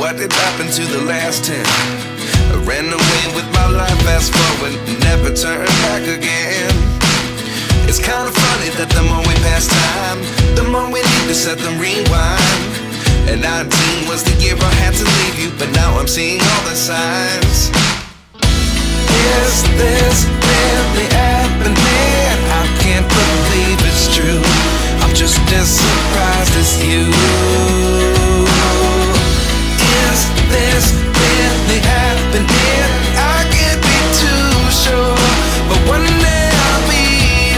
what did happen to the last 10? I ran away with my life, fast forward, never turn back again. It's kind of funny that the more we pass time, the more we need to set them rewind. And 19 was the year I had to leave you, but now I'm seeing all the signs. Is this really happening? I can't believe it's true. I'm just as surprised as you. Is this really happening? I can't be too sure, but one day I'll be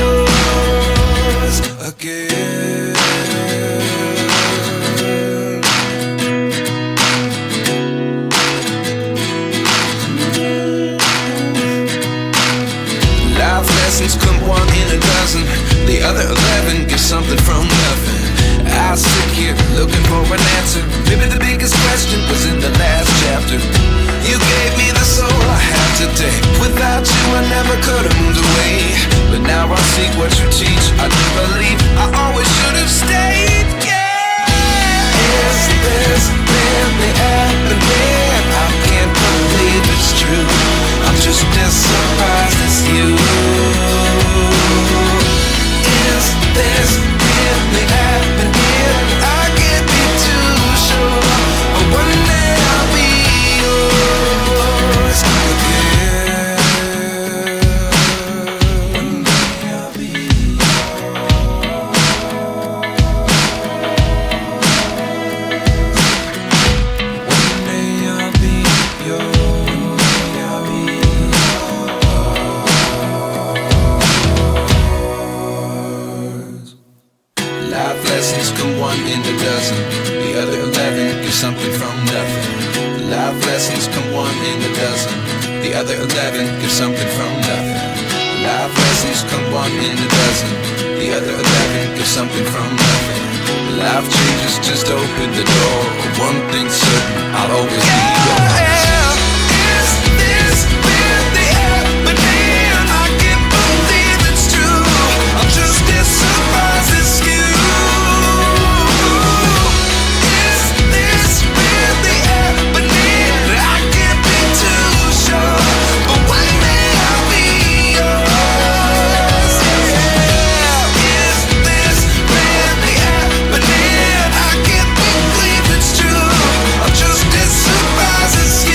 yours again. Life lessons come one in a dozen. The other 11 get something from nothing. I sit here looking for an answer. Maybe the biggest question was in the last chapter. You gave me the soul I have today. Without you I never could have moved away. But now I see what you teach. I do believe I always should have stayed. Yeah. Is this really happening? I can't believe it's true. I'm just as surprised as you. Is this really happening? I can't be too sure, but one day I'll be yours again. One day I'll be yours. One day I'll be yours. One day I'll be yours. Life lessons come one in a dozen. The other 11 get something from nothing. Life lessons come one in a dozen. The other 11 get something from nothing. Life lessons come one in a dozen. The other 11 get something from nothing. Life changes just open the door. One thing's certain, I'll always be yours. Is this really happening? I can't believe it's true. I'm just as surprised as you. Is this really happening? I can't be too sure, but one day I'll be yours. Yeah. Is this really happening? I can't believe it's true. I'm just as surprised as you.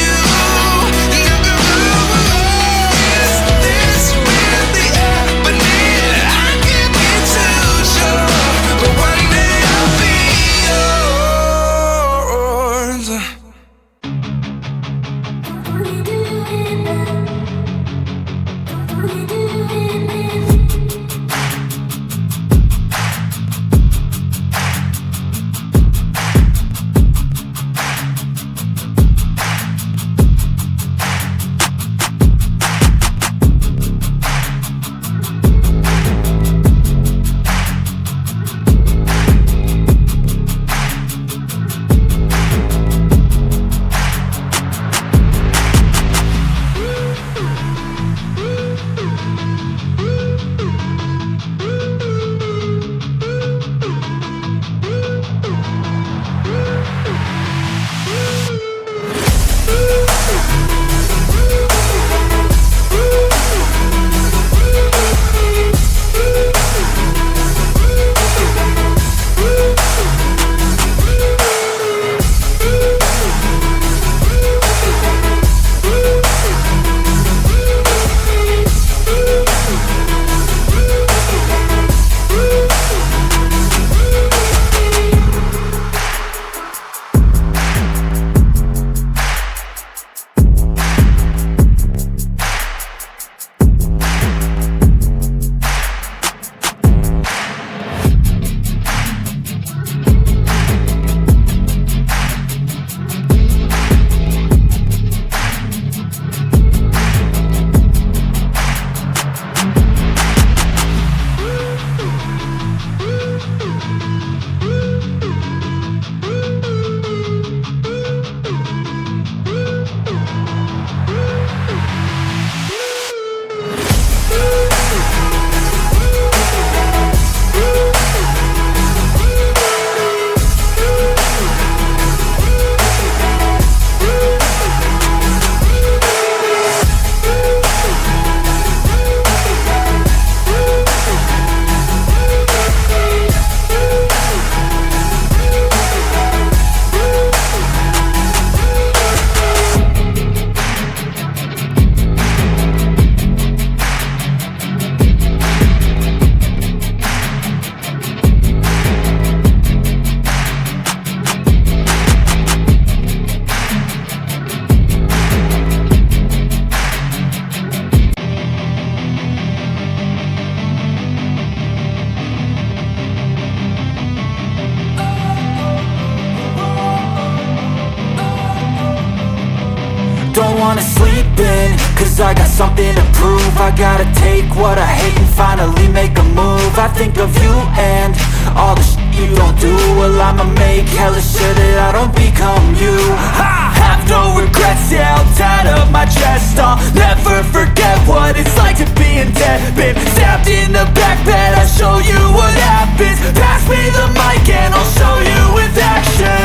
sleeping, cause I got something to prove. I gotta take what I hate and finally make a move. I think of you and all the shit you don't do. Well, I'ma make hella sure that I don't become you. I have no regrets, yeah, I'll tie up my chest. I'll never forget what it's like to be in debt. Been stabbed in the back bed, I'll show you what happens. Pass me the mic and I'll show you with action.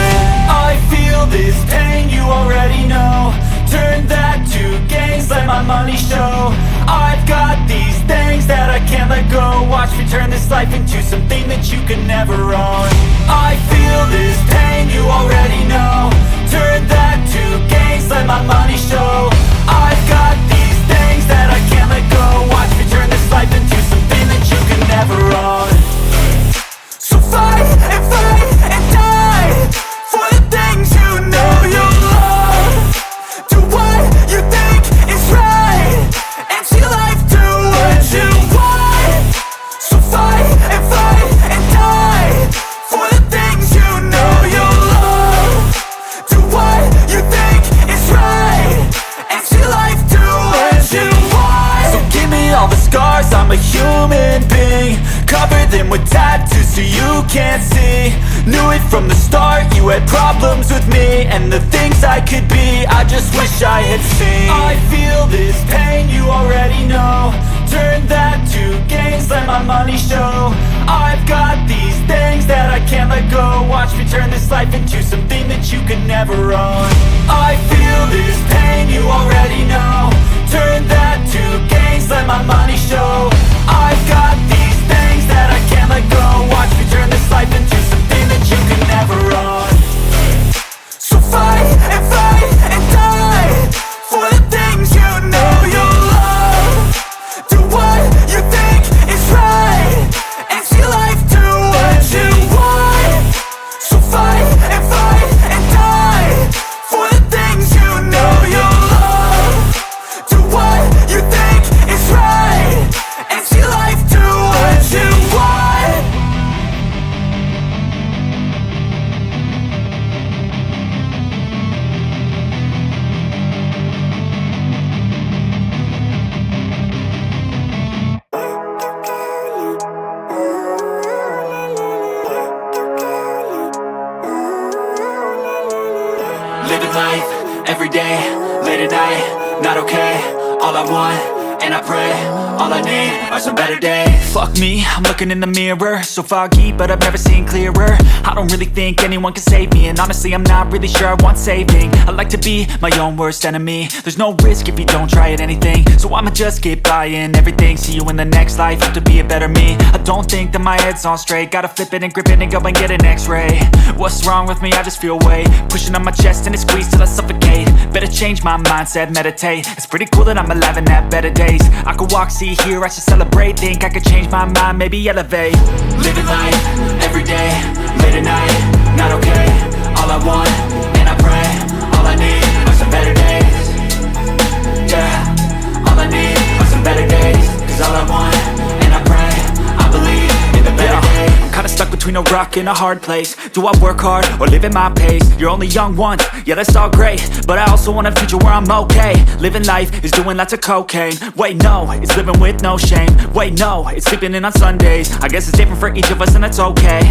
I feel this pain, you already know. Turn that to gains, let my money show. I've got these things that I can't let go. Watch me turn this life into something that you could never own. I feel this pain, you already know. Turn that to gains, let my money show. I've got these things that I can't let go. Watch me turn this life into something that you could never own. So fight and die for the things you know you love. Do what you think is right and see life do what you want. So fight and die for the things you know you love. Do what you think is right and see life do what you want. So give me all the scars, I'm a human being. Cover them with tattoos so you can't see. Knew it from the start, you had problems with me and the things I could be, I just wish I had seen. I feel this pain, you already know. Turn that to gains, let my money show. I've got these things that I can't let go. Watch me turn this life into something that you could never own. I feel this pain, you already know. Turn that to gains, let my money show. I've got these things that I can't let go. Watch me turn this life into something that you could never own. So fight and die for the things you know you love. Do what you think is right and see life do what you want. So fight and die for the things you know you love. Do what you think is right and see life do what you want. Living life, every day, late at night, not okay. All I want, and I pray, all I need are some better days. Fuck me, I'm looking in the mirror, so foggy, but I've never seen clearer. I don't really think anyone can save me, and honestly I'm not really sure I want saving. I like to be my own worst enemy. There's no risk if you don't try at anything, so I'ma just keep buying everything. See you in the next life, have to be a better me. I don't think that my head's on straight, gotta flip it and grip it and go and get an x-ray. What's wrong with me? I just feel weight pushing on my chest and it squeezes till I suffocate. Better change my mindset, meditate. It's pretty cool that I'm alive and have better days. I could walk, see, hear, I should celebrate. Think I could change my mind, maybe elevate. Living life, every day, late at night, not okay. All I want, and I pray, all I need are some better days. Yeah, all I need are some better days. Cause all I want, and I pray, I believe in the better days. I'm kinda stuck between a rock and a hard place. Do I work hard or live at my pace? You're only young once, yeah that's all great, but I also want a future where I'm okay. Living life is doing lots of cocaine. Wait no, it's living with no shame. Wait no, it's sleeping in on Sundays. I guess it's different for each of us and that's okay.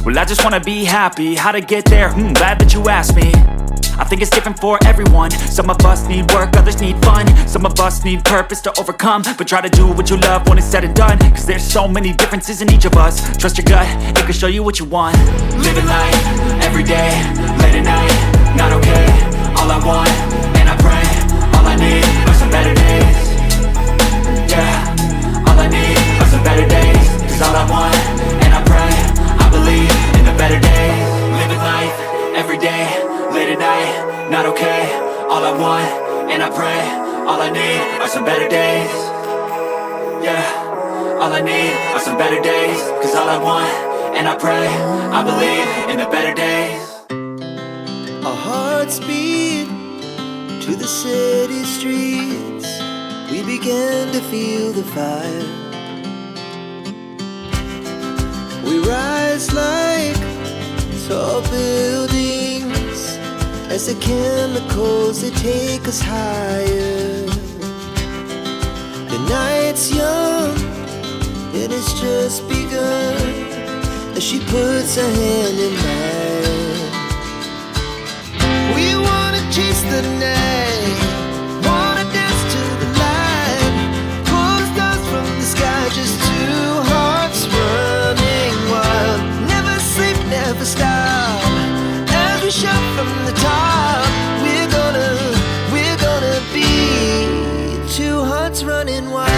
Well I just wanna be happy, how to get there? Glad that you asked me. I think it's different for everyone. Some of us need work, others need fun. Some of us need purpose to overcome. But try to do what you love when it's said and done. Cause there's so many differences in each of us. Trust your gut, it can show you what you want. Living life, every day, late at night, not okay. All I want, and I pray, all I need are some better days. Yeah, all I need are some better days. Cause all I want, and I pray, I believe in the better days. Living life, every day, late at night, not okay. All I want, and I pray, all I need are some better days. Yeah, all I need are some better days. Cause all I want, and I pray, I believe in the better days. Our hearts beat to the city streets. We began to feel the fire. We rise like tall buildings as the chemicals they take us higher. The night's young, it has just begun, as she puts her hand in mine. We wanna chase the night, wanna dance to the light, pull the stars from the sky, just two hearts running wild. Never sleep, never stop, as we shout from the top. We're gonna be two hearts running wild.